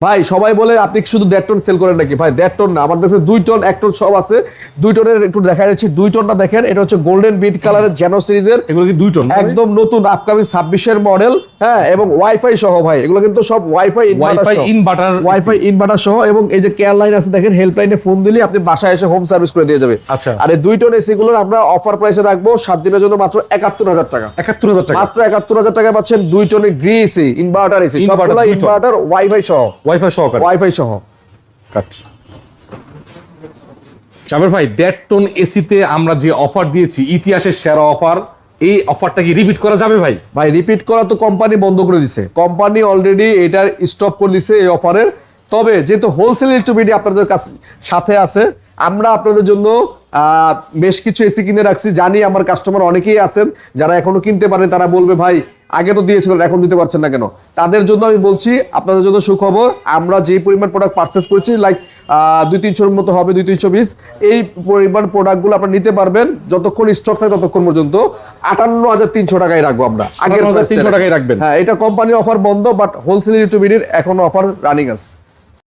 ভাই সবাই বলে আপনি শুধু 1.5 টন সেল করেন নাকি? ভাই 1.5 টন না, আমার কাছে 2 টন 1 টন সব আছে। 2 টনের একটু দেখা যাচ্ছে, 2 টনটা দেখেন, এটা হচ্ছে গোল্ডেন বিট কালারের জ্যানো সিরিজের। এগুলো কি 2 টন? একদম নতুন আপকামিং 26 এর মডেল, হ্যাঁ, এবং ওয়াইফাই সহ ভাই, এগুলো কিন্তু সব ওয়াইফাই ইনভার্টার সহ। এবং এই যে কেয়ার লাইন আছে দেখেন, হেল্পলাইনে ফোন দিলে আপনি বাসায় এসে হোম সার্ভিস করে দিয়ে যাবে। আচ্ছা। আর এই 2 টন এসি গুলো আমরা অফার প্রাইসে রাখবো 7 দিনের জন্য মাত্র 71000 টাকা। 71000 টাকা মাত্র 71000 টাকা পাচ্ছেন 2 টনের গ্রি এসি, ইনভার্টার এসি, সবগুলো ইনভার্টার ওয়াইফাই সহ। ওয়াইফাই সহ। কাট জাবের ভাই, 1.5 টন এসিতে আমরা যে অফার দিয়েছি, ইতিহাসের সেরা অফার, এই অফারটা কি রিপিট করা যাবে ভাই? ভাই রিপিট করা তো কোম্পানি বন্ধ করে দিছে, কোম্পানি অলরেডি এটার স্টপ করে দিছে এই অফারের। তবে যেহেতু হোলসেল ইলেকট্রিবিটি আপনাদের কাছে সাথে আছে, আমরা আপনাদের জন্য বেশ কিছু এসি কিনে রাখছি। জানি আমার কাস্টমার অনেকেই আছেন যারা এখনো কিনতে পারেন, তারা বলবে ভাই আগে তো দিয়েছিলেন এখন দিতে পারছেন না কেন। তাদের জন্য আমি বলছি, আপনাদের জন্য সুখবর, আমরা যে পরিমাণ প্রোডাক্ট পারচেস করেছি, লাইক 200-300 মতো হবে, 200-300 এই পরিমাণ প্রোডাক্টগুলো আপনারা নিতে পারবেন যতক্ষণ স্টক থাকে ততক্ষণ পর্যন্ত। 58300 টাকায় রাখবো আমরা, আগের 300 টাকায় রাখবেন। হ্যাঁ, এটা কোম্পানি অফার বন্ধ, বাট হোলসেল ইলেকট্রিবিটির এখনো অফার রানিং আছে।